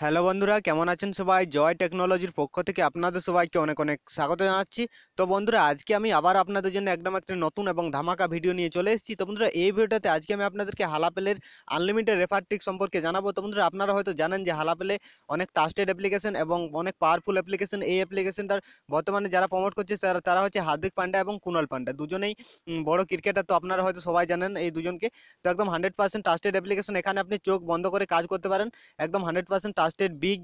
Hello বন্ধুরা, কেমন আছেন সবাই? জয় টেকনোলজির পক্ষ থেকে আপনাদের সবাইকে অনেক অনেক স্বাগত জানাচ্ছি। তো বন্ধুরা, আজকে আমি আবার আপনাদের জন্য একদম একটা নতুন এবং ধামাকা ভিডিও নিয়ে চলে এসেছি। তো বন্ধুরা, এই ভিডিওটাতে আজকে আমি আপনাদেরকে হালাপেলের আনলিমিটেড রেফার ট্রিক সম্পর্কে জানাবো। তো বন্ধুরা, আপনারা হয়তো জানেন যে হালাপেলে অনেক ট্রাস্টেড অ্যাপ্লিকেশন এবং অনেক পাওয়ারফুল অ্যাপ্লিকেশন। এই অ্যাপ্লিকেশনটার বর্তমানে যারা প্রমোট করছে তারা হচ্ছে হার্দিক পান্ডা এবং কুনাল পান্ডা, দুজনেই বড় ক্রিকেটার। তো আপনারা হয়তো সবাই জানেন এই দুজনকে। তো একদম 100% ট্রাস্টেড অ্যাপ্লিকেশন। এখানে আপনি চোখ বন্ধ করে কাজ করতে পারেন। একদম 100% ট্রাস্টেড বিগ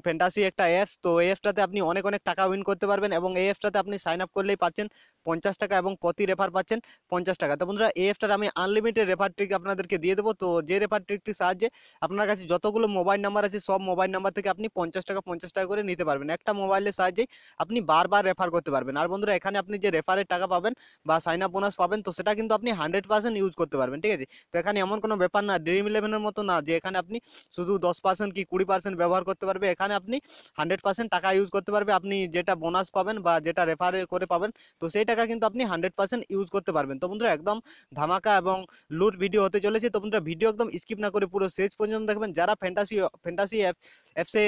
ফ্যান্টাসি একটা অ্যাপস। তো এই অ্যাপসটাতে আপনি অনেক অনেক টাকা উইন করতে পারবেন এবং এই অ্যাপসটাতে আপনি সাইন আপ করলেই পাচ্ছেন 50 টাকা এবং প্রতি রেফার পাচ্ছেন 50 টাকা। তো বন্ধুরা, এই অ্যাপসটার আমি আনলিমিটেড রেফার ট্রিক আপনাদেরকে দিয়ে দেবো। তো যে রেফার ট্রিকটির সাহায্যে আপনার কাছে যতগুলো মোবাইল নাম্বার আছে সব মোবাইল নাম্বার থেকে আপনি 50 টাকা 50 টাকা করে নিতে পারবেন। একটা মোবাইলের সাহায্যে আপনি বারবার রেফার করতে পারবেন। আর বন্ধুরা, এখানে আপনি যে রেফারের টাকা পাবেন বা সাইন আপ বোনাস পাবেন, তো সেটা কিন্তু আপনি 100% ইউজ করতে পারবেন। ঠিক আছে? তো এখানে এমন কোনো ব্যাপার না, ড্রিম ইলেভেনের মতো না যে এখানে আপনি শুধু 10% কি 20% ব্যবহার করতে পারবে। এখানে আপনি 100% টাকা ইউজ করতে পারবে। আপনি যেটা বোনাস পাবেন বা যেটা রেফার করে পাবেন, তো সেই টাকা কিন্তু আপনি 100% ইউজ করতে পারবেন। তো বন্ধুরা, একদম ধামাকা এবং লুট ভিডিও হতে চলেছে। তো বন্ধুরা, ভিডিও একদম স্কিপ না করে পুরো শেষ পর্যন্ত দেখবেন। যারা ফ্যান্টাসি ফ্যান্টাসি অ্যাপসে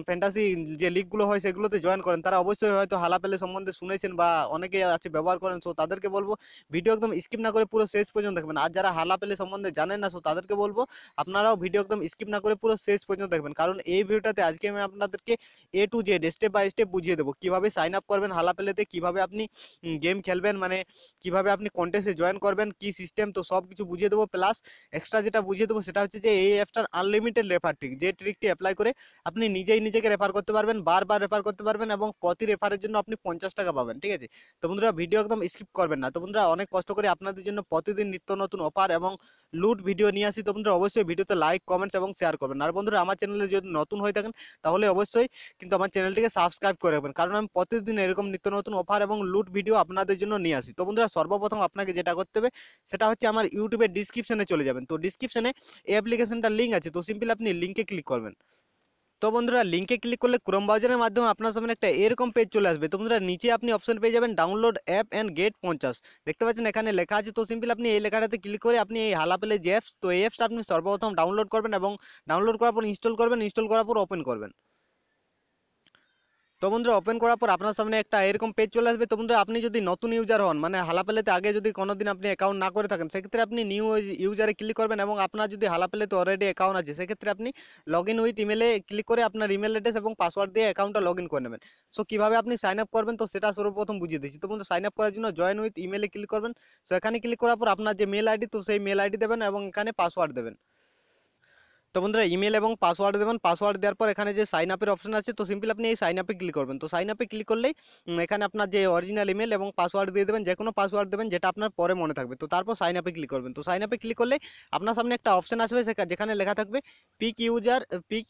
ফ্যান্টাসি যে লিগগুলো হয় সেগুলোতে জয়েন করেন, তারা অবশ্যই হয়তো হালাপেলে সম্বন্ধে শুনেছেন বা অনেকে আছে ব্যবহার করেন। সো তাদেরকে বলবো ভিডিও একদম স্কিপ না করে পুরো শেষ পর্যন্ত দেখবেন। আর যারা হালাপেলে সম্বন্ধে জানেন না, সো তাদেরকে বলবো আপনারাও ভিডিও একদম স্কিপ না করে পুরো শেষ পর্যন্ত দেখবেন। কারণ এই ভিডিওটাতে আজকে আমি আপনাদেরকে A to Z step by step বুঝিয়ে দেবো কিভাবে সাইন আপ করবেন হালাপেলেতে, কিভাবে আপনি গেম খেলবেন, মানে কিভাবে আপনি কন্টেস্টে জয়েন করবেন, কি সিস্টেম, তো সব কিছু বুঝিয়ে দেবো। প্লাস এক্সট্রা যেটা বুঝিয়ে দেবো সেটা হচ্ছে যে এই অ্যাপটার আনলিমিটেড রেফার ট্রিক, যে ট্রিকটি অ্যাপ্লাই করে আপনি নিজেই নিজেকে রেফার করতে পারবেন, বারবার রেফার করতে পারবেন এবং প্রতি রেফারের জন্য আপনি 50 টাকা পাবেন। ঠিক আছে? তো বন্ধুরা, ভিডিও একদম স্কিপ করবেন না। তো বন্ধুরা, অনেক কষ্ট করে আপনাদের জন্য প্রতিদিন নিত্য নতুন অফার এবং লুট ভিডিও নিয়ে আসি। তো বন্ধুরা, অবশ্যই ভিডিওতে লাইক কমেন্টস এবং শেয়ার করবেন। আর বন্ধুরা, আমার চ্যানেলে যদি নতুন হয়ে থাকেন তাহলে অবশ্যই কিন্তু আমার চ্যানেলটিকে সাবস্ক্রাইব করে রাখবেন, কারণ আমি প্রতিদিন এরকম নিত্য নতুন অফার এবং লুট ভিডিও আপনাদের জন্য নিয়ে আসি। তো বন্ধুরা, সর্বপ্রথম আপনাকে যেটা করতে হবে সেটা হচ্ছে আমার ইউটিউবের ডিসক্রিপশনে চলে যাবেন। তো ডিসক্রিপশনে এই অ্যাপ্লিকেশনটার লিঙ্ক আছে, তো সিম্পলি আপনি লিঙ্কে ক্লিক করবেন। তো বন্ধুরা, লিঙ্কে ক্লিক করলে ক্রোম ব্রাউজারের মাধ্যমে আপনার সামনে একটা এরকম পেজ চলে আসবে। তো বন্ধুরা, নিচে আপনি অপশন পেয়ে যাবেন ডাউনলোড অ্যাপ অ্যান্ড গেট 50। দেখতে পাচ্ছেন এখানে লেখা আছে। তো সিম্পল আপনি এই লেখাটাতে ক্লিক করে আপনি এই হালাপেলে যে অ্যাপস, তো এই অ্যাপসটা আপনি সর্বপ্রথম ডাউনলোড করবেন এবং ডাউনলোড করার পর ইনস্টল করবেন, ইনস্টল করার পর ওপেন করবেন। তো বন্ধুরা, ওপেন করার পর আপনার সামনে একটা এরকম পেজ চলে আসবে। তো বন্ধুরা, আপনি যদি নতুন ইউজার হন, মানে হালাপেলেতে আগে যদি কোনোদিন আপনি অ্যাকাউন্ট না করে থাকেন, সেক্ষেত্রে আপনি নিউ ইউজারে ক্লিক করবেন এবং আপনার যদি হালাপেলেতে অলরেডি অ্যাকাউন্ট আছে সেক্ষেত্রে আপনি লগ ইন উইথ ইমেলে ক্লিক করে আপনার ইমেল অ্যাড্রেস এবং পাসওয়ার্ড দিয়ে অ্যাকাউন্টটা লগ ইন করে নেবেন। সো কীভাবে আপনি সাইন আপ করবেন, তো সেটা সর্বপ্রথম বুঝিয়ে দিচ্ছি। তো বন্ধু, সাইন আপ করার জন্য জয়েন উইথ ইমেলে ক্লিক করবেন। সো এখানে ক্লিক করার পর আপনার যে মেল আইডি, তো সেই মেল আইডি দেবেন এবং এখানে পাসওয়ার্ড দেবেন। তো বন্ধুরা, ইমেল এবং পাসওয়ার্ড দেবেন। পাসওয়ার্ড দেওয়ার পর এখানে যে সাইন আপের অপশন আছে, তো সিম্পল আপনি এই সাইন আপে ক্লিক করবেন। তো সাইন আপে ক্লিক করলেই এখানে আপনার যে অরিজিনাল ইমেল এবং পাসওয়ার্ড দিয়ে দেবেন, যে কোনো পাসওয়ার্ড দেবেন যেটা আপনার পরে মনে থাকবে। তো তারপর সাইন আপে ক্লিক করবেন। তো সাইন আপে ক্লিক করলে আপনার সামনে একটা অপশন আসবে যেখানে লেখা থাকবে pick user pick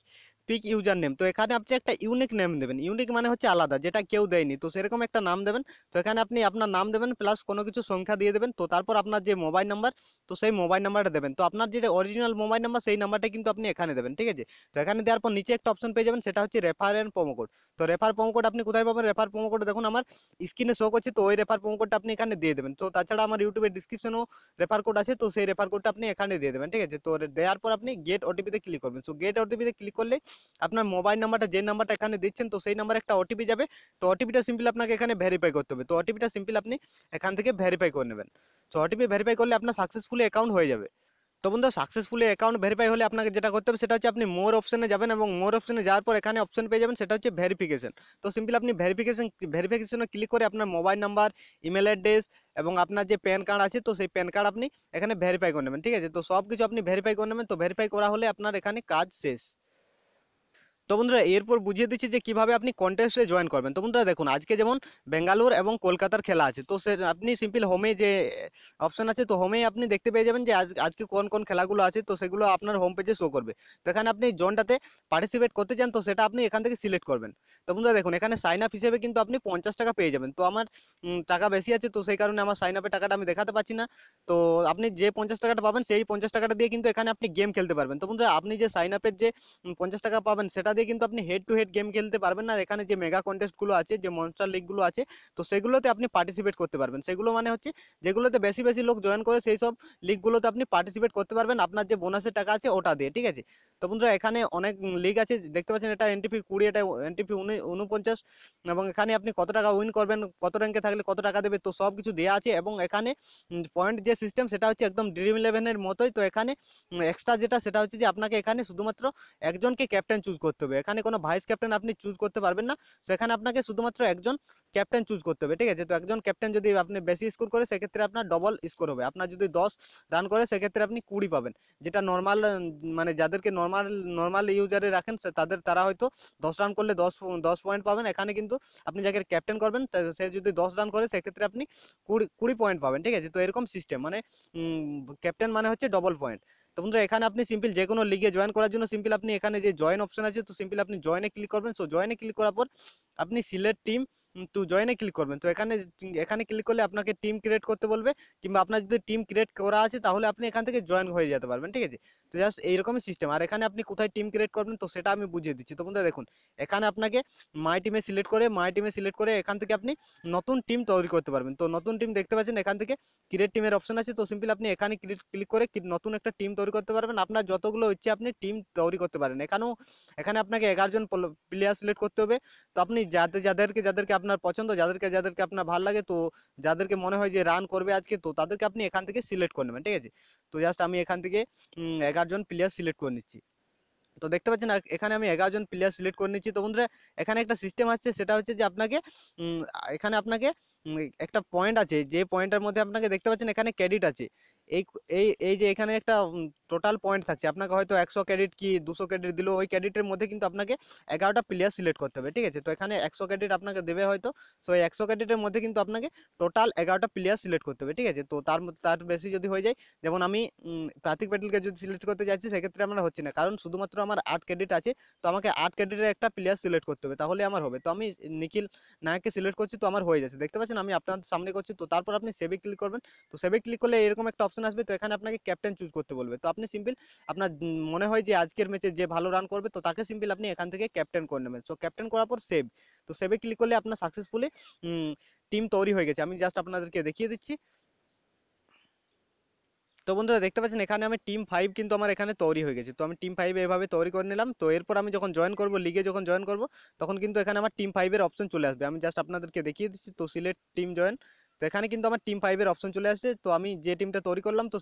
pick user name. তো এখানে আপনি একটা ইউনিক নেম দেবেন। ইউনিক মানে হচ্ছে আলাদা, যেটা কেউ দেয়নি। তো সেরকম একটা নাম দেবেন। তো এখানে আপনি আপনার নাম দেবেন প্লাস কোনো কিছু সংখ্যা দিয়ে দেবেন। তো তারপর আপনার যে মোবাইল নাম্বার, তো সেই মোবাইল নাম্বারটা দেবেন। তো আপনার যে অরিজিনাল মোবাইল নাম্বার সেই নাম্বারটা কিন্তু আপনি এখানে দেবেন। ঠিক আছে? তো এখানে দেওয়ার পর নিচে একটা অপশন পেয়ে যাবেন, সেটা হচ্ছে রেফার এন্ড প্রোমো কোড। তো রেফার প্রোমো কোড আপনি কোথায় পাবেন? রেফার প্রোমো কোড দেখুন আমার স্ক্রিনে শো করছে। তো ওই রেফার প্রোমো কোডটা আপনি এখানে দিয়ে দেবেন। তো তাছাড়া আমার ইউটিউবের ডিসক্রিপশনেও রেফার কোড আছে, তো সেই রেফার কোডটা আপনি এখানে দিয়ে দেবেন। ঠিক আছে? তো দেওয়ার পর আপনি গেট ওটিপিতে ক্লিক করবেন। সো গেট ওটিপিতে ক্লিক করলে আপনার মোবাইল নাম্বারটা, যে নাম্বারটা এখানে দিচ্ছেন, তো সেই নাম্বারে একটা ওটিপি যাবে। তো ওটিপিটা সিম্পল আপনাকে এখানে ভেরিফাই করতে হবে। তো ওটিপিটা সিম্পল আপনি এখান থেকে ভেরিফাই করে নেবেন। তো ওটিপি ভেরিফাই করলে আপনার সাকসেসফুলি অ্যাকাউন্ট হয়ে যাবে। তো বন্ধু, সাকসেসফুলি অ্যাকাউন্ট ভেরিফাই হলে আপনাকে যেটা করতে হবে সেটা হচ্ছে আপনি মোর অপশনে যাবেন এবং মোর অপশনে যাওয়ার পর এখানে অপশন পেয়ে যাবেন, সেটা হচ্ছে ভেরিফিকেশন। তো সিম্পল আপনি ভেরিফিকেশনে ক্লিক করে আপনার মোবাইল নাম্বার, ইমেল অ্যাড্রেস এবং আপনার যে প্যান কার্ড আছে, তো সেই প্যান কার্ড আপনি এখানে ভেরিফাই করে নেবেন। ঠিক আছে? তো সব কিছু আপনি ভেরিফাই করে নেবেন। তো ভেরিফাই করা হলে আপনার এখানে কাজ শেষ। তো বন্ধুরা, এরপর বুঝিয়ে দিচ্ছি যে কিভাবে আপনি কন্টেস্টে জয়েন করবেন। তো বন্ধুরা দেখুন, আজকে যেমন বেঙ্গালুর এবং কলকাতার খেলা আছে, তো সে আপনি সিম্পল হোমে যে অপশন আছে, তো হোমেই আপনি দেখতে পেয়ে যাবেন যে আজকে কোন কোন খেলাগুলো আছে, তো সেগুলো আপনার হোম পেজে শো করবে। তো এখানে আপনি জোনটাতে পার্টিসিপেট করতে চান, তো সেটা আপনি এখান থেকে সিলেক্ট করবেন। তো বন্ধুরা দেখুন, এখানে সাইন আপ হিসেবে কিন্তু আপনি 50 টাকা পেয়ে যাবেন। তো আমার টাকা বেশি আছে, তো সেই কারণে আমার সাইন আপের টাকাটা আমি দেখাতে পাচ্ছি না। তো আপনি যে 50 টাকাটা পাবেন সেই 50 টাকাটা দিয়ে কিন্তু এখানে আপনি গেম খেলতে পারবেন। তো বন্ধুরা, আপনি যে সাইন আপের যে 50 টাকা পাবেন সেটা দিয়ে কিন্তু আপনি হেড টু হেড গেম খেলতে পারবেন না। এখানে যে মেগা কন্টেস্টগুলো আছে, যে মনস্টার লিগগুলো আছে, তো সেগুলোতে আপনি পার্টিসিপেট করতে পারবেন। সেগুলো মানে হচ্ছে যেগুলোতে বেশি বেশি লোক জয়েন করে সেই সব লিগগুলোতে আপনি পার্টিসিপেট করতে পারবেন আপনার যে বোনাসের টাকা আছে ওটা দিয়ে, ঠিক আছে। তো বন্ধুরা এখানে অনেক লিগ আছে, দেখতে পাচ্ছেন এটা এনটিপি 20, এটা এনটিপি 49, এবং এখানে আপনি কত টাকা উইন করবেন, কত র্যাঙ্কে থাকলে কত টাকা দেবে, তো সব কিছু দেওয়া আছে। এবং এখানে পয়েন্ট যে সিস্টেম সেটা হচ্ছে একদম ড্রিম ইলেভেনের মতোই। তো এখানে এক্সট্রা যেটা সেটা হচ্ছে যে আপনাকে এখানে শুধুমাত্র একজনকে ক্যাপ্টেন চুজ করতে হবে, এখানে কোনো ভাইস ক্যাপ্টেন আপনি চুজ করতে পারবেন না। সেখানে আপনাকে শুধুমাত্র একজন ক্যাপ্টেন চুজ করতে হবে, ঠিক আছে। তো একজন ক্যাপ্টেন যদি আপনি বেশি স্কোর করে সেক্ষেত্রে আপনার ডবল স্কোর হবে। আপনার যদি 10 রান করে সেক্ষেত্রে আপনি 20 পাবেন, যেটা নর্মাল মানে যাদেরকে নর্মাল নর্মাল ইউজারে রাখেন তারা হয়তো 10 রান করলে 10 পয়েন্ট পাবেন। এখানে কিন্তু আপনি যাকে ক্যাপ্টেন করবেন সে যদি 10 রান করে সেক্ষেত্রে আপনি 20 পয়েন্ট পাবেন, ঠিক আছে। তো এরকম সিস্টেম মানে ক্যাপ্টেন মানে হচ্ছে ডবল পয়েন্ট। তো বন্ধুরা এখানে আপনি সিম্পল যে কোনো লিগে জয়েন করার জন্য সিম্পল আপনি এখানে যে জয়েন অপশন আছে, তো সিম্পল আপনি জয়েনে ক্লিক করবেন। সো জয়েনে ক্লিক করার পর আপনি সিলেক্ট টিম টু জয়েনে ক্লিক করবেন। তো এখানে এখানে ক্লিক করলে আপনাকে টিম ক্রিয়েট করতে বলবে, কিংবা আপনার যদি টিম ক্রিয়েট করা আছে তাহলে আপনি এখান থেকে জয়েন হয়ে যেতে পারবেন, ঠিক আছে। তো জাস্ট এইরকমই সিস্টেম। আর এখানে আপনি কোথায় টিম ক্রিয়েট করবেন তো সেটা আমি বুঝিয়ে দিচ্ছি। তো বন্ধুরা দেখুন, এখানে আপনাকে মাই টিমে সিলেক্ট করে এখান থেকে আপনি নতুন টিম তৈরি করতে পারবেন। তো নতুন টিম দেখতে পাচ্ছেন এখান থেকে ক্রিয়েট টিমের অপশন আছে। তো সিম্পল আপনি এখানে ক্লিক করে নতুন একটা টিম তৈরি করতে পারবেন। আপনার যতগুলো ইচ্ছে আপনি টিম তৈরি করতে পারেন। এখানে আপনাকে 11 জন প্লেয়ার সিলেক্ট করতে হবে। তো আপনি যাদেরকে আপনার পছন্দ, যাদেরকে আপনার ভালো লাগে, তো যাদেরকে মনে হয় যে রান করবে আজকে, তো তাদেরকে আপনি এখান থেকে সিলেক্ট করে নেবেন, ঠিক আছে। তো জাস্ট আমি এখান থেকে 11 জন প্লেয়ার সিলেক্ট করে নিচ্ছি। তো দেখতে পাচ্ছেন এখানে আমি 11 জন প্লেয়ার সিলেক্ট করে নিচ্ছি। তো বন্ধুরা এখানে একটা সিস্টেম আছে, সেটা হচ্ছে যে আপনাকে উম, এখানে আপনাকে একটা পয়েন্ট আছে, যে পয়েন্টের মধ্যে আপনাকে দেখতে পাচ্ছেন এখানে ক্রেডিট আছে। এই এই এই যে এখানে একটা টোটাল পয়েন্ট থাকছে, আপনাকে হয়তো 100 ক্রেডিট কি 200 ক্রেডিট দিল, ওই ক্রেডিটের মধ্যে কিন্তু আপনাকে 11টা প্লেয়ার সিলেক্ট করতে হবে, ঠিক আছে। তো এখানে 100 ক্রেডিট আপনাকে দেবে হয়তো, সো এই 100 ক্রেডিটের মধ্যে কিন্তু আপনাকে টোটাল 11টা প্লেয়ার সিলেক্ট করতে হবে, ঠিক আছে। তো তার বেশি যদি হয়ে যায়, যেমন আমি পার্থিক প্যাটেলকে যদি সিলেক্ট করতে যাচ্ছি সেক্ষেত্রে আমার হচ্ছে না, কারণ শুধুমাত্র আমার 8 ক্রেডিট আছে। তো আমাকে 8 ক্রেডিটের একটা প্লেয়ার সিলেক্ট করতে হবে, তাহলে আমার হবে। তো আমি নিখিল নায়ককে সিলেক্ট করছি, তো আমার হয়ে যাচ্ছে, দেখতে পাচ্ছেন আমি আপনাদের সামনে করছি। তো তারপর আপনি সেভে ক্লিক করবেন। তো সেভে ক্লিক করলে এরকম একটা অপশন আসবে। তো এখানে আপনাকে ক্যাপ্টেন চুজ করতে বলবে। তো আপনি সিম্পল আপনার মনে হয় যে আজকের ম্যাচে যে ভালো রান করবে, তো তাকে সিম্পল আপনি এখান থেকে ক্যাপ্টেন করে নেবেন। সো ক্যাপ্টেন করার পর সেভ। তো সেভে ক্লিক করলে আপনার সাকসেসফুলি টিম তৈরি হয়ে গেছে। আমি জাস্ট আপনাদেরকে দেখিয়ে দিচ্ছি। তো বন্ধুরা দেখতে পাচ্ছেন এখানে আমি টিম 5 কিন্তু আমার এখানে তৈরি হয়ে গেছে। তো আমি টিম 5 এভাবে তৈরি করে নিলাম। তো এরপর আমি যখন জয়েন করব, লিগে যখন জয়েন করব, তখন কিন্তু এখানে আমার টিম 5 এর অপশন চলে আসবে। আমি জাস্ট আপনাদেরকে দেখিয়ে দিচ্ছি। তো সিলেক্ট টিম জয়েন। তো এখানে কিন্তু আমার টিম 5 এর অপশন চলে আসছে। তো আমি যে টিমটা তৈরি করলাম, তো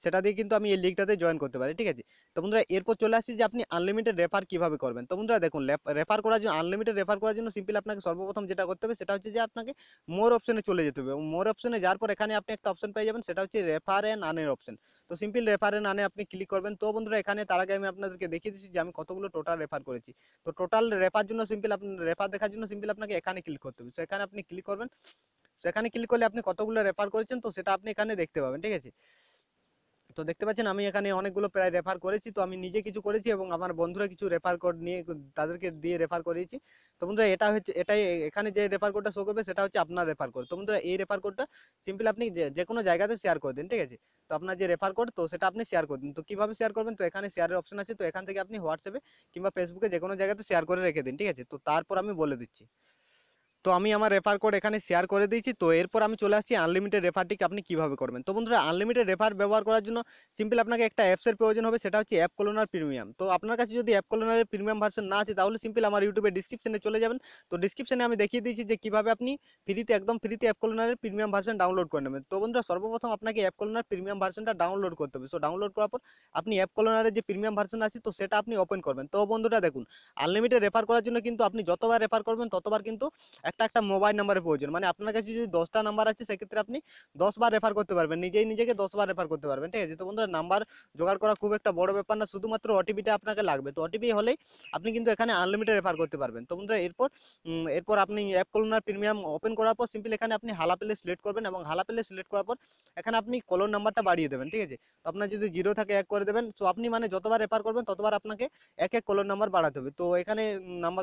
সেটা দিয়ে কিন্তু আমি এই লিগটাতে জয়েন করতে পারি, ঠিক আছে। তো বন্ধুরা এরপর চলে আসছি যে আপনি আনলিমিটেড রেফার কিভাবে করবেন। তো বন্ধুরা দেখুন, রেফার করার জন্য আনলিমিটেড রেফার করার জন্য সিম্পল আপনাকে সর্বপ্রথম যেটা করতে হবে সেটা হচ্ছে যে আপনাকে মোর অপশনে চলে যেতে হবে। এবং মোর অপশনে যাওয়ার পর এখানে আপনি একটা অপশন পেয়ে যাবেন, সেটা হচ্ছে রেফার এন্ড আর্নের অপশন। তো সিম্পল রেফারে নানে আপনি ক্লিক করবেন। তো বন্ধুরা এখানে তার আগে আমি আপনাদেরকে দেখিয়ে দিচ্ছি যে আমি কতগুলো টোটাল রেফার করেছি। তো টোটাল রেফার জন্য সিম্পল আপনি রেফার দেখার জন্য সিম্পল আপনাকে এখানে ক্লিক করতে হবে। তো এখানে আপনি ক্লিক করবেন। তো এখানে ক্লিক করলে আপনি কতগুলো রেফার করেছেন তো সেটা আপনি এখানে দেখতে পাবেন, ঠিক আছে। তো দেখতে পাচ্ছেন আমি এখানে অনেকগুলো প্রায় রেফার করেছি। তো আমি নিজে কিছু করেছি এবং আমার বন্ধুরা কিছু রেফার কোড নিয়ে তাদেরকে দিয়ে রেফার করিয়েছি। তো বন্ধুরা এটাই এখানে যে রেফার কোডটা শো করবে সেটা হচ্ছে আপনার রেফার কোড। তো বন্ধুরা এই রেফার কোডটা সিম্পল আপনি যে কোনো জায়গাতে শেয়ার করে দিন, ঠিক আছে। তো আপনার যে রেফার কোড তো সেটা আপনি শেয়ার করে দিন। তো কিভাবে শেয়ার করবেন, তো এখানে শেয়ারের অপশন আছে। তো এখান থেকে আপনি হোয়াটসঅ্যাপে কিংবা ফেসবুকে যে কোনো জায়গাতে শেয়ার করে রেখে দিন, ঠিক আছে। তো তারপর আমি বলে দিচ্ছি। তো আমি আমার রেফার কোড এখানে শেয়ার করে দিয়েছি। তো এরপর আমি চলে আসছি আনলিমিটেড রেফারটিকে আপনি কিভাবে করবেন। তো বন্ধুরা আনলিমিটেড রেফার ব্যবহার করার জন্য সিম্পল আপনাকে একটা অ্যাপসের প্রয়োজন হবে, সেটা হচ্ছে অ্যাপ কলোনার প্রিমিয়াম। তো আপনার কাছে যদি অ্যাপ কলোনারের প্রিমিয়াম ভার্সন না আছে তাহলে সিম্পল আমার ইউটিউবে ডিসক্রিপশনে চলে যাবেন। তো ডিসক্রিপশনে আমি দেখিয়ে দিয়েছি যে কিভাবে আপনি একদম ফ্রিতে অ্যাপ কলোনারের প্রিমিয়াম ভার্সন ডাউনলোড করে নেবেন। তো বন্ধুরা সর্বপ্রথম আপনাকে অ্যাপ কলোনার প্রিমিয়াম ভার্সনটা ডাউনলোড করতে হবে। সো ডাউনলোড করার পর আপনি অ্যাপ কলোনারের যে প্রিমিয়াম ভার্সন আছে তো সেটা আপনি ওপেন করবেন। তো বন্ধুরা দেখুন, আনলিমিটেড রেফার করার জন্য কিন্তু আপনি যতবার রেফার করবেন ততবার কিন্তু একটা একটা মোবাইল নাম্বারের প্রয়োজন। মানে আপনার কাছে যদি 10টা নাম্বার আছে সেক্ষেত্রে আপনি 10 বার রেফার করতে পারবেন, নিজেকে 10 বার রেফার করতে পারবেন, ঠিক আছে। তো বন্ধুরা নাম্বার জোগাড় করা খুব একটা বড় ব্যাপার না, শুধুমাত্র ওটিপিটা আপনাকে লাগবে। তো ওটিপি হলেই আপনি কিন্তু এখানে আনলিমিটেড রেফার করতে পারবেন। তো বন্ধুরা এরপর আপনি অ্যাপ কলোনার প্রিমিয়াম ওপেন করার পর সিম্পল এখানে আপনি হালা পেলে সিলেক্ট করবেন এবং হালা পেলে সিলেক্ট করার পর এখানে আপনি কলর নাম্বারটা বাড়িয়ে দেবেন, ঠিক আছে। তো আপনার যদি 0 থাকে 1 করে দেবেন। তো আপনি মানে যতবার রেফার করবেন ততবার আপনাকে এক এক কলর নাম্বার বাড়াতে হবে। তো এখানে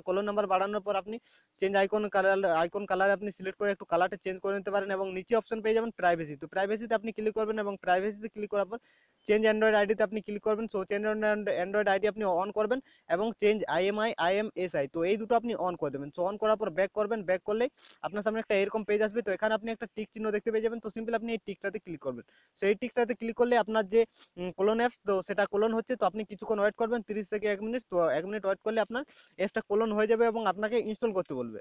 কলর নাম্বার বাড়ানোর পর আপনি চেঞ্জ আইকন কালার আইকন কালারে আপনি সিলেক্ট করে একটু কালারটা চেঞ্জ করে নিতে পারেন, এবং নিচে অপশন পেয়ে যাবেন প্রাইভেসি। তো প্রাইভেসিতে আপনি ক্লিক করবেন, এবং প্রাইভেসিতে ক্লিক করার পর চেঞ্জ অ্যান্ড্রয়েড আইডিতে আপনি ক্লিক করবেন। সো চেঞ্জ অ্যান্ড্রয়েড আইডি আপনি অন করবেন, এবং চেঞ্জ IMSI, তো এই দুটো আপনি অন করে দেবেন। সো অন করার পর ব্যাক করবেন, ব্যাক করলে আপনার সামনে একটা এরকম পেজ আসবে। তো এখানে আপনি একটা টিক চিহ্ন দেখতে পেয়ে যাবেন। তো সিম্পল আপনি এই টিকটাতে ক্লিক করবেন। সো এই টিকটাতে ক্লিক করলে আপনার যে কোলন অ্যাপস, তো সেটা কোলন হচ্ছে। তো আপনি কিছুক্ষণ ওয়েট করবেন, 30 থেকে 1 মিনিট। তো 1 মিনিট ওয়েট করলে আপনার অ্যাপসটা কোলন হয়ে যাবে এবং আপনাকে ইনস্টল করতে বলবে।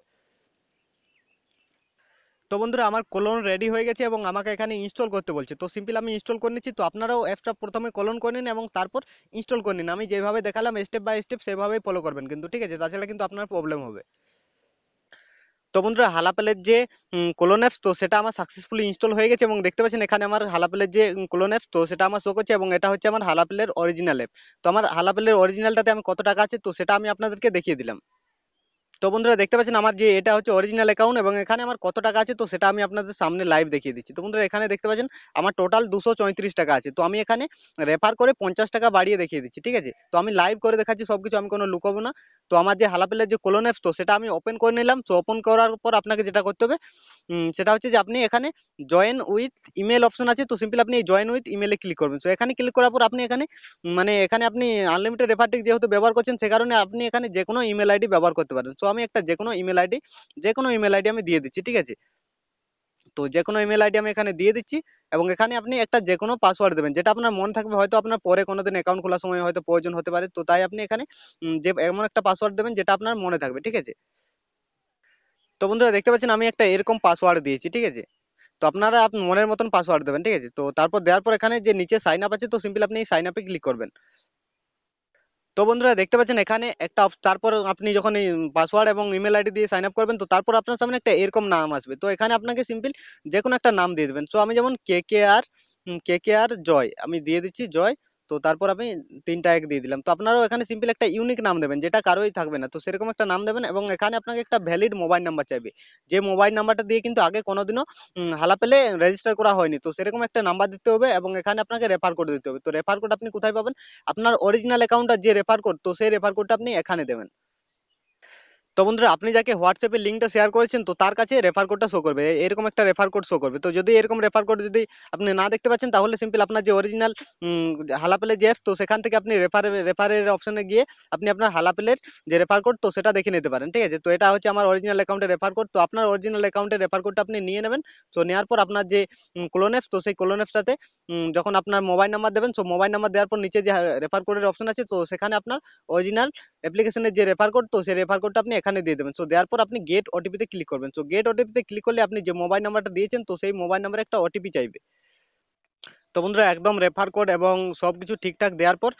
তো বন্ধুরা আমার কোলন রেডি হয়ে গেছে এবং আমাকে এখানে ইনস্টল করতে বলছে। তো সিম্পল আমি ইনস্টল করে নিচ্ছি। তো আপনারাও অ্যাপসটা প্রথমে কোলন করে নিন এবং তারপর ইনস্টল করে নিন। আমি যেভাবে দেখালাম স্টেপ বাই স্টেপ সেভাবেই ফলো করবেন কিন্তু, ঠিক আছে? তাছাড়া কিন্তু আপনার প্রবলেম হবে। তো বন্ধুরা হালাপেলের যে কোলন অ্যাপস, তো সেটা আমার সাকসেসফুলি ইনস্টল হয়ে গেছে, এবং দেখতে পাচ্ছেন এখানে আমার হালাপেলের যে কোলন অ্যাপস, তো সেটা আমার শো করছে, এবং এটা হচ্ছে আমার হালাপেলের অরিজিনাল অ্যাপ। তো আমার হালাপেলের অরিজিনালটাতে আমি কত টাকা আছে, তো সেটা আমি আপনাদেরকে দেখিয়ে দিলাম। তো বন্ধুরা দেখতে পাচ্ছেন আমার যে এটা হচ্ছে অরিজিনাল অ্যাকাউন্ট, এবং এখানে আমার কত টাকা আছে, তো সেটা আমি আপনাদের সামনে লাইভ দেখিয়ে দিচ্ছি। তো বন্ধুরা এখানে দেখতে পাচ্ছেন আমার টোটাল 234 টাকা আছে। তো আমি এখানে রেফার করে 50 টাকা বাড়িয়ে দেখিয়ে দিচ্ছি, ঠিক আছে? তো আমি লাইভ করে দেখাচ্ছি সবকিছু, আমি কোনো লুকাবো না। তো আমার যে হালাপেলের যে কোলন অ্যাপস, তো সেটা আমি ওপেন করে নিলাম। তো ওপেন করার পর আপনাকে যেটা করতে হবে সেটা হচ্ছে যে আপনি এখানে জয়েন উইথ ইমেল অপশন আছে। তো সিম্পল আপনি এই জয়েন উইথ ইমেলে ক্লিক করবেন। তো এখানে ক্লিক করার পর আপনি এখানে মানে এখানে আপনি আনলিমিটেড রেফারটিক যেহেতু ব্যবহার করছেন, সে কারণে আপনি এখানে যে কোনো ইমেল আইডি ব্যবহার করতে পারেন। সো আমি একটা যে কোনো ইমেল আইডি আমি দিয়ে দিচ্ছি, ঠিক আছে? তো যে কোনো ইমেল আইডি আমি এখানে দিয়ে দিচ্ছি, এবং এখানে আপনি একটা যে কোনো পাসওয়ার্ড দেবেন যেটা আপনার মনে থাকবে, হয়তো আপনার পরে কোনোদিন অ্যাকাউন্ট খোলার সময় হয়তো প্রয়োজন হতে পারে। তো তাই আপনি এখানে যে এমন একটা পাসওয়ার্ড দেবেন যেটা আপনার মনে থাকবে, ঠিক আছে? তো বন্ধুরা দেখতে পাচ্ছেন আমি একটা এরকম পাসওয়ার্ড দিয়েছি, ঠিক আছে? তো আপনারা মনের মতন পাসওয়ার্ড দেবেন, ঠিক আছে? তো তারপর দেওয়ার পর এখানে যে নিচে সাইন আপ আছে, তো সিম্পল আপনি এই সাইন আপে ক্লিক করবেন। তো বন্ধুরা দেখতে পাচ্ছেন এখানে একটা তারপর আপনি যখন এই পাসওয়ার্ড এবং ইমেল আইডি দিয়ে সাইন আপ করবেন, তো তারপর আপনার সামনে একটা এরকম নাম আসবে। তো এখানে আপনাকে সিম্পল যে কোনো একটা নাম দিয়ে দেবেন। সো আমি যেমন কে কে আর জয় আমি দিয়ে দিচ্ছি, জয়। তো তারপর আমি 3টা 1 দিয়ে দিলাম। তো আপনারাও এখানে সিম্পল একটা ইউনিক নাম দেবেন যেটা কারোই থাকবে না। তো সেরকম একটা নাম দেবেন, এবং এখানে আপনাকে একটা ভ্যালিড মোবাইল নাম্বার চাইবে, যে মোবাইল নাম্বারটা দিয়ে কিন্তু আগে কোনোদিনও হালাপেলে রেজিস্টার করা হয়নি। তো সেরকম একটা নাম্বার দিতে হবে, এবং এখানে আপনাকে রেফার কোড দিতে হবে। তো রেফার কোড আপনি কোথায় পাবেন? আপনার অরিজিনাল অ্যাকাউন্টটা যে রেফার কোড, তো সেই রেফার কোডটা আপনি এখানে দেবেন। তো বন্ধুরা আপনি যাকে হোয়াটসঅ্যাপে লিঙ্কটা শেয়ার করেছেন, তো তার কাছে রেফার কোডটা শো করবে, এরকম একটা রেফার কোড শো করবে। তো যদি এরকম রেফার কোড যদি আপনি না দেখতে পাচ্ছেন, তাহলে সিম্পল আপনার যে অরিজিনাল হালাপেলের যে অ্যাপ, তো সেখান থেকে আপনি রেফারের অপশনে গিয়ে আপনি আপনার হালাপেলের যে রেফার কোড, তো সেটা দেখে নিতে পারেন, ঠিক আছে? তো এটা হচ্ছে আমার অরিজিনাল অ্যাকাউন্টের রেফার কোড। তো আপনার অরিজিনাল অ্যাকাউন্টের রেফার কোডটা আপনি নিয়ে নেবেন। তো নেওয়ার পর আপনার যে ক্লোন অ্যাপস, তো সেই ক্লোন অ্যাপসটাতে যখন আপনার মোবাইল নাম্বার দেবেন, সো মোবাইল নাম্বার দেওয়ার পর নিচে যে রেফার কোডের অপশন আছে, তো সেখানে আপনার অরিজিনাল অ্যাপ্লিকেশনের যে রেফার কোড, তো সেই রেফার কোডটা আপনি এখানে দিয়ে দেবেন। সো দেওয়ার পর আপনি গেট ওটিপিতে ক্লিক করবেন। সো গেট ওটিপিতে ক্লিক করলে আপনি যে মোবাইল নাম্বারটা দিয়েছেন, তো সেই মোবাইল নাম্বারে একটা ওটিপি চাইবে। তো বন্ধুরা একদম রেফার কোড এবং সবকিছু ঠিকঠাক দেওয়ার পর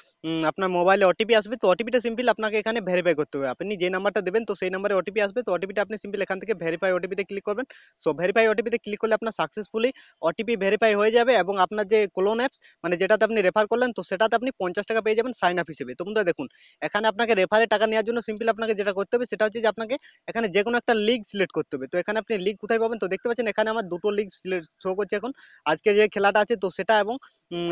আপনার মোবাইলে ওটিপি আসবে। তো ওটিপিটা সিম্পল আপনাকে এখানে ভেরিফাই করতে হবে। আপনি যে নাম্বারটা দেবেন, তো সেই নাম্বারে ওটিপি আসবে। তো ওটিপিটা আপনি সিম্পল এখান থেকে ভেরিফাই ওটিপিতে ক্লিক করবেন। সো ভেরিফাই ওটিপিতে ক্লিক করলে আপনার সাকসেসফুলি ওটিপি ভেরিফাই হয়ে যাবে, এবং আপনার যে ক্লোন অ্যাপস মানে যেটাতে আপনি রেফার করলেন, তো সেটাতে আপনি 50 টাকা পেয়ে যাবেন সাইন আপ হিসেবে। তো বন্ধুরা দেখুন, এখানে আপনাকে রেফারে টাকা নেওয়ার জন্য সিম্পল আপনাকে যেটা করতে হবে সেটা হচ্ছে যে আপনাকে এখানে যে কোনো একটা লিগ সিলেক্ট করতে হবে। তো এখানে আপনি লিগ কোথায় পাবেন? তো দেখতে পাচ্ছেন এখানে আমার দুটো লিগ শো করছে এখন। আজকে যে খেলাটা আছে, তো সেটা, এবং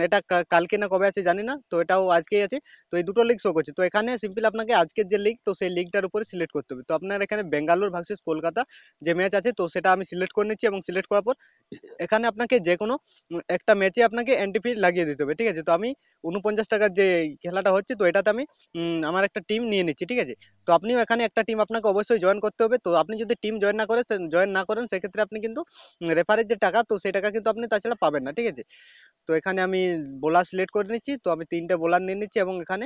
এটা কালকে না কবে আছে জানি না, তো এটাও আজকেই আছে। তো এই দুটো লিগ শো করছে। তো এখানে সিম্পল আপনাকে আজকের যে লিগ, তো সেই লিগটার উপরে সিলেক্ট করতে হবে। তো আপনার এখানে বেঙ্গালুরু ভার্সেস কলকাতা যে ম্যাচ আছে, তো সেটা আমি সিলেক্ট করে নিচ্ছি, এবং সিলেক্ট করার পর এখানে আপনাকে যে কোনো একটা ম্যাচে আপনাকে এন্ট্রি ফি লাগিয়ে দিতে হবে, ঠিক আছে? তো আমি 49 টাকার যে খেলাটা হচ্ছে, তো এটাতে আমি আমার একটা টিম নিয়ে নিচ্ছি, ঠিক আছে? তো আপনিও এখানে একটা টিম আপনাকে অবশ্যই জয়েন করতে হবে। তো আপনি যদি টিম জয়েন না করেন সেক্ষেত্রে আপনি কিন্তু রেফারের যে টাকা, তো সেই টাকা কিন্তু আপনি তাছাড়া পাবেন না, ঠিক আছে? তো এখানে আমি বোলার সিলেক্ট করে নিচ্ছি। তো আমি 3টে বোলার নিয়ে নিচ্ছি, এবং এখানে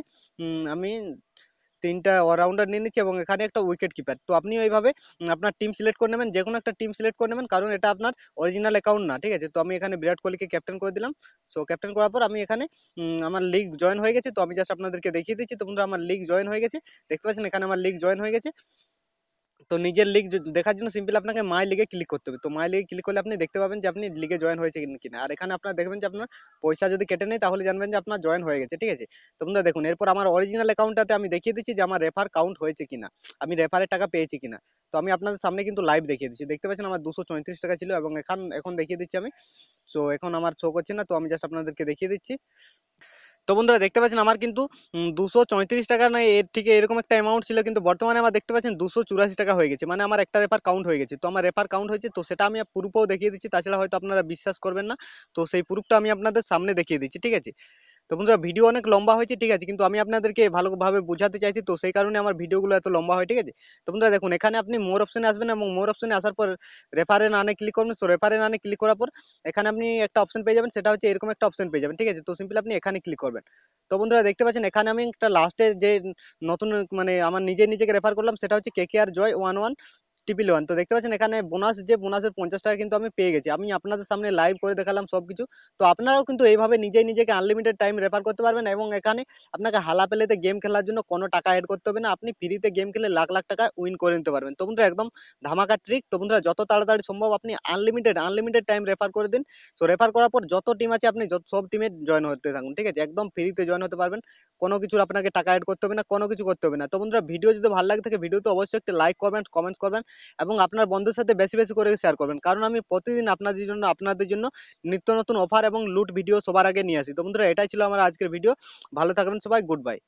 আমি 3টা অলরাউন্ডার নিয়ে নিচ্ছি, এবং এখানে একটা উইকেট কিপার। তো আপনিও এইভাবে আপনার টিম সিলেক্ট করে নেবেন, যে কোনো একটা টিম সিলেক্ট করে নেবেন, কারণ এটা আপনার অরিজিনাল অ্যাকাউন্ট না, ঠিক আছে? তো আমি এখানে বিরাট কোহলিকে ক্যাপ্টেন করে দিলাম। সো ক্যাপ্টেন করার পর আমি এখানে আমার লিগ জয়েন হয়ে গেছে। তো আমি জাস্ট আপনাদেরকে দেখিয়ে দিচ্ছি। তো বন্ধুরা আমার লিগ জয়েন হয়ে গেছে, দেখতে পাচ্ছেন এখানে আমার লিগ জয়েন হয়ে গেছে। তো নিজের লিগ দেখার জন্য সিম্পল আপনাকে মাই লিগে ক্লিক করতে হবে। তো মাই লিগে ক্লিক করলে আপনি দেখতে পাবেন যে আপনি লিগে জয়েন হয়েছে কিনা। আর এখানে আপনার দেখবেন যে আপনার পয়সা যদি কেটে নেই, তাহলে জানবেন যে আপনার জয়েন হয়ে গেছে, ঠিক আছে? তো বন্ধুরা দেখুন, এরপর আমার অরিজিনাল অ্যাকাউন্টটাতে আমি দেখিয়ে দিচ্ছি যে আমার রেফার কাউন্ট হয়েছে কিনা, আমি রেফারের টাকা পেয়েছি কিনা। তো আমি আপনাদের সামনে কিন্তু লাইভ দেখিয়ে দিচ্ছি। দেখতে পাচ্ছেন আমার 234 টাকা ছিল, এবং এখন দেখিয়ে দিচ্ছি আমি। সো এখন আমার শো করছে না, তো আমি জাস্ট আপনাদেরকে দেখিয়ে দিচ্ছি। তো বন্ধুরা দেখতে পাচ্ছেন আমার কিন্তু 234 টাকা না এর থেকে এরকম একটা অ্যামাউন্ট ছিল, কিন্তু বর্তমানে আমার দেখতে পাচ্ছেন 284 টাকা হয়ে গেছে, মানে আমার একটা রেফার কাউন্ট হয়ে গেছে। তো আমার রেফার কাউন্ট হয়েছে, তো সেটা আমি প্রুফও দেখিয়ে দিচ্ছি, তাছাড়া হয়তো আপনারা বিশ্বাস করবেন না। তো সেই প্রুফটা আমি আপনাদের সামনে দেখিয়ে দিচ্ছি, ঠিক আছে। তো বন্ধুরা ভিডিও অনেক লম্বা হয়েছে, ঠিক আছে, কিন্তু আমি আপনাদেরকে ভালোভাবে বোঝাতে চাইছি, তো সেই কারণে আমার ভিডিওগুলো এত লম্বা হয়, ঠিক আছে। তো বন্ধুরা দেখুন, এখানে আপনি মোর অপশনে আসবেন এবং মোর অপশনে আসার পর রেফারে নানে ক্লিক করবেন। সো রেফারে নানে ক্লিক করার পর এখানে আপনি একটা অপশন পেয়ে যাবেন, সেটা হচ্ছে এরকম একটা অপশন পেয়ে যাবেন, ঠিক আছে। তো সিম্পলি আপনি এখানে ক্লিক করবেন। তো বন্ধুরা দেখতে পাচ্ছেন এখানে আমি একটা লাস্টে যে নতুন মানে আমার নিজেকে রেফার করলাম, সেটা হচ্ছে KKR জয় 11 ট্রিপল ওয়ান। তো দেখতে পাচ্ছেন এখানে বোনাস, যে বোনাসের 50 টাকা কিন্তু আমি পেয়ে গেছি, আমি আপনাদের সামনে লাইভ করে দেখালাম সবকিছু। তো আপনারাও কিন্তু এইভাবে নিজেকে আনলিমিটেড টাইম রেফার করতে পারবেন, এবং এখানে আপনাকে হালা পেলেতে গেম খেলার জন্য কোনো টাকা অ্যাড করতে হবে না, আপনি ফ্রিতে গেম খেলে লাখ লাখ টাকা উইন করে নিতে পারবেন। তো বন্ধুরা একদম ধামাকা ট্রিক। তো বন্ধুরা যত তাড়াতাড়ি সম্ভব আপনি আনলিমিটেড টাইম রেফার করে দিন। তো রেফার করার পর যত টিম আছে আপনি সব টিমে জয়েন হতে থাকুন, ঠিক আছে, একদম ফ্রিতে জয়েন হতে পারবেন। কোনো কিছু আপনাকে টাকা অ্যাড করতে হবে না, কোনো কিছু করতে হবে না। তো বন্ধুরা ভিডিও যদি ভালো লাগে থাকে ভিডিওতে অবশ্যই একটা লাইক করবেন, কমেন্টস করবেন, এবং আপনার বন্ধুর সাথে বেশি বেশি করে শেয়ার করবেন, কারণ আমি প্রতিদিন আপনাদের জন্য নিত্য নতুন অফার এবং লুট ভিডিও সবার আগে নিয়ে আসি। তো বন্ধুরা এটাই ছিল আমার আজকের ভিডিও। ভালো থাকবেন সবাই, গুড বাই।